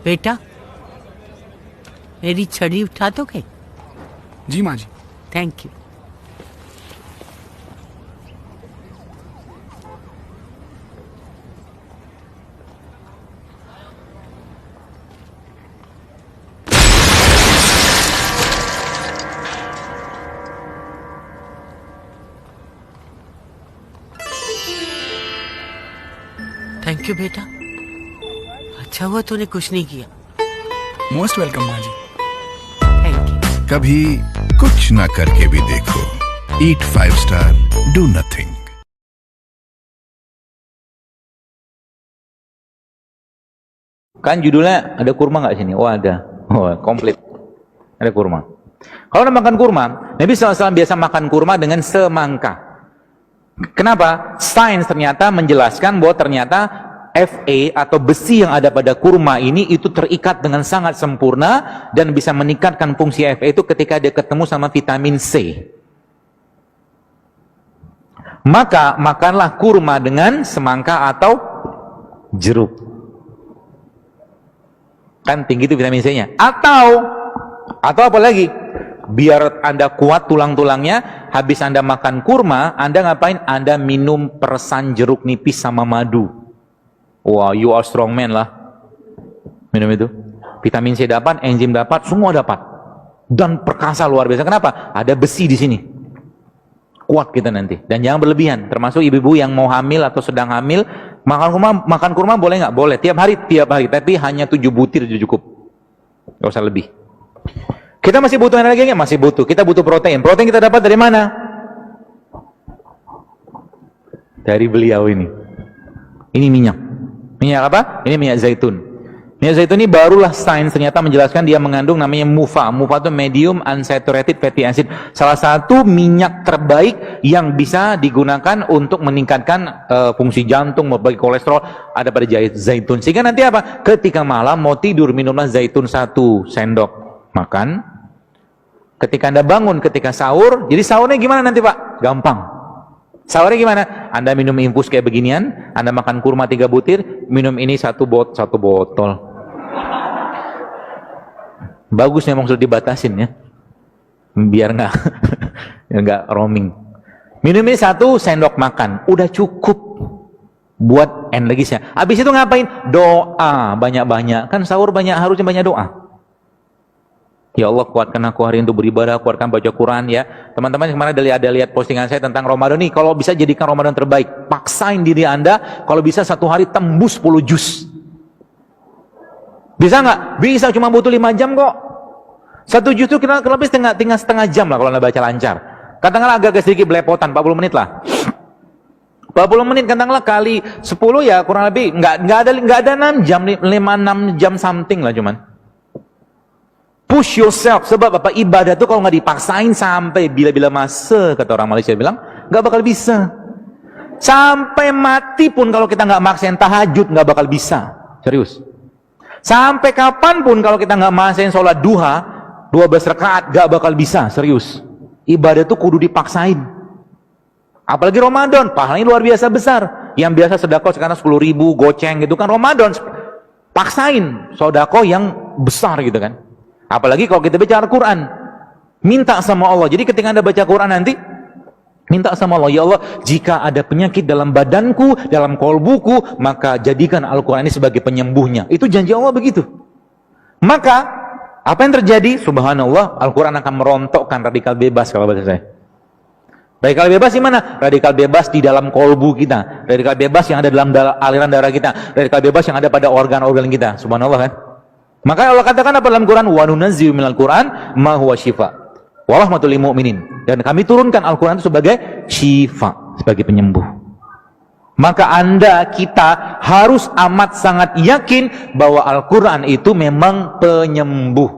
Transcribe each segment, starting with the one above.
बेटा, मेरी छड़ी उठा दोगे? जी माँ जी। Thank you. थैंक यू बेटा, अच्छा हुआ तूने कुछ नहीं किया। मोस्ट वेलकम माँ जी। Thank you. कभी कुछ ना करके भी देखो। ईट 5 star, do nothing. Kan judulnya ada kurma nggak sini? Oh ada. Oh komplit. Ada kurma. Kalau Anda makan kurma, Nabi SAW biasa makan kurma dengan semangka. Kenapa? Sains ternyata menjelaskan bahwa ternyata Fa atau besi yang ada pada kurma ini itu terikat dengan sangat sempurna dan bisa meningkatkan fungsi Fa itu ketika dia ketemu sama vitamin C. Maka makanlah kurma dengan semangka atau jeruk. Kan tinggi itu vitamin C-nya. Atau apa lagi? Biar Anda kuat tulang-tulangnya, habis Anda makan kurma, Anda ngapain? Anda minum persan jeruk nipis sama madu. Wah, you are strong man lah. Minum itu. Vitamin C dapat, enzim dapat, semua dapat. Dan perkasa luar biasa. Kenapa? Ada besi di sini. Kuat kita nanti. Dan jangan berlebihan. Termasuk ibu-ibu yang mau hamil atau sedang hamil, makan kurma boleh nggak? Boleh. Tiap hari. Tapi hanya 7 butir itu cukup. Nggak usah lebih. Kita masih butuh energi nggak? Masih butuh. Kita butuh protein. Protein kita dapat dari mana? Dari beliau ini. Ini minyak. Minyak apa? Ini minyak zaitun. Minyak zaitun ini barulah sains ternyata menjelaskan dia mengandung namanya MUFA. MUFA itu medium unsaturated fatty acid. Salah satu minyak terbaik yang bisa digunakan untuk meningkatkan fungsi jantung, membagi kolesterol ada pada zaitun. Sehingga nanti apa? Ketika malam mau tidur minumlah zaitun 1 sendok makan. Ketika Anda bangun ketika sahur, jadi sahurnya gimana nanti Pak? Gampang. Sahurnya gimana? Anda minum infus kayak beginian, Anda makan kurma 3 butir, minum ini 1 botol. Bagus memang sudah dibatasin ya, biar nggak roaming. Minum ini 1 sendok makan, udah cukup buat energisnya. Habis itu ngapain? Doa banyak-banyak. Kan sahur harusnya banyak doa. Ya Allah, kuatkan aku hari untuk beribadah, kuatkan baca Quran ya. Teman-teman kemarin ada lihat postingan saya tentang Ramadan nih. Kalau bisa jadikan Ramadan terbaik, paksain diri Anda. Kalau bisa 1 hari tembus 10 juz. Bisa nggak? Bisa, cuma butuh 5 jam kok. 1 juz itu kira lebih setengah jam lah kalau Anda baca lancar. Katakanlah agak sedikit belepotan, 40 menit lah. 40 menit katakanlah kali 10 ya kurang lebih nggak ada 6 jam, 5-6 jam something lah cuman. Push yourself, sebab apa? Ibadah itu kalau nggak dipaksain sampai bila-bila masa, kata orang Malaysia bilang, nggak bakal bisa. Sampai mati pun kalau kita nggak maksain tahajud, nggak bakal bisa. Serius. Sampai kapanpun kalau kita nggak maksain sholat duha, 12 rakaat, nggak bakal bisa. Serius. Ibadah itu kudu dipaksain. Apalagi Ramadan, pahalanya luar biasa besar. Yang biasa sedekah sekarang 10.000, goceng gitu kan. Ramadan, paksain sedekah yang besar gitu kan. Apalagi kalau kita baca Al-Quran, minta sama Allah. Jadi ketika Anda baca Quran nanti, minta sama Allah, ya Allah, jika ada penyakit dalam badanku, dalam kolbuku, maka jadikan Al-Quran ini sebagai penyembuhnya. Itu janji Allah begitu. Maka, apa yang terjadi? Subhanallah, Al-Quran akan merontokkan radikal bebas kalau bahasa saya. Radikal bebas di mana? Radikal bebas di dalam kolbu kita. Radikal bebas yang ada dalam aliran darah kita. Radikal bebas yang ada pada organ-organ kita. Subhanallah kan? Maka Allah katakan apa dalam Quran? Wa nunazzilu minal Quran ma huwa syifa wa rahmatul lil mu'minin. Dan kami turunkan Al-Quran itu sebagai syifa, sebagai penyembuh. Maka kita harus amat sangat yakin bahwa Al-Quran itu memang penyembuh.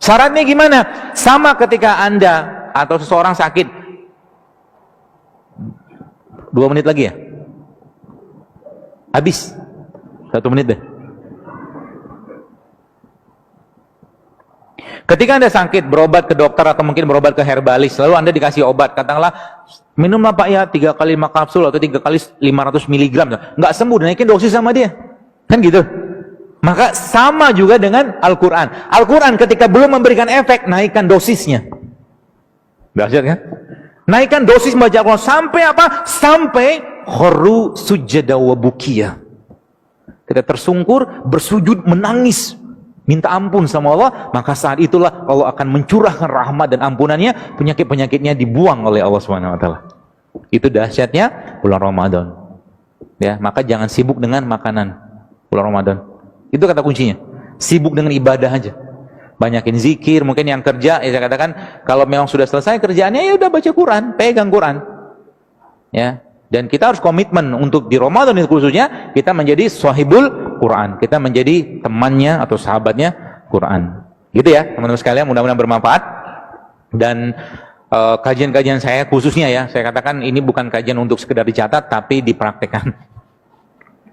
Syaratnya gimana? Sama ketika Anda atau seseorang sakit. 2 menit lagi ya? Habis. 1 menit deh. Ketika Anda sakit, berobat ke dokter atau mungkin berobat ke herbalis, lalu Anda dikasih obat, katakanlah minumlah Pak ya 3 kali 5 kapsul atau 3 kali 500 mg, nggak sembuh, naikin dosis sama dia, kan gitu. Maka sama juga dengan Al-Quran. Al-Quran ketika belum memberikan efek, naikkan dosisnya. Dahsyat kan? Naikkan dosis baca Al-Quran sampai apa? Sampai kharru sujada wa bukiya. Kita tersungkur, bersujud, menangis, minta ampun sama Allah, maka saat itulah Allah akan mencurahkan rahmat dan ampunannya, penyakit-penyakitnya dibuang oleh Allah Subhanahu wa taala. Itu dahsyatnya bulan Ramadan. Ya, maka jangan sibuk dengan makanan bulan Ramadan. Itu kata kuncinya. Sibuk dengan ibadah aja. Banyakin zikir, mungkin yang kerja, ya saya katakan kalau memang sudah selesai kerjaannya ya udah baca Quran, pegang Quran. Ya. Dan kita harus komitmen untuk di Ramadan itu khususnya kita menjadi sahibul Quran. Kita menjadi temannya atau sahabatnya Quran. Gitu ya, teman-teman sekalian, mudah-mudahan bermanfaat. Dan kajian-kajian saya khususnya ya, saya katakan ini bukan kajian untuk sekedar dicatat tapi dipraktekkan.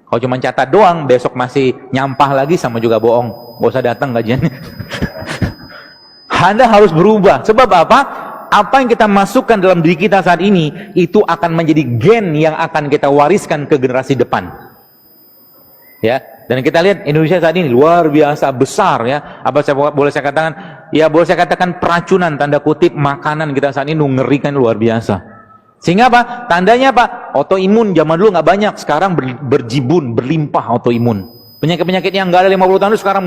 Kalau cuma catat doang, besok masih nyampah lagi sama juga bohong. Gak usah datang kajiannya. Anda harus berubah. Sebab apa? Apa yang kita masukkan dalam diri kita saat ini, itu akan menjadi gen yang akan kita wariskan ke generasi depan. Ya, dan kita lihat Indonesia saat ini luar biasa besar ya. Apa boleh saya katakan? Ya boleh saya katakan peracunan tanda kutip makanan kita saat ini mengerikan luar biasa. Sehingga apa? Tandanya apa? Autoimun zaman dulu nggak banyak, sekarang berjibun, berlimpah autoimun. Penyakit-penyakit yang nggak ada 50 tahun itu sekarang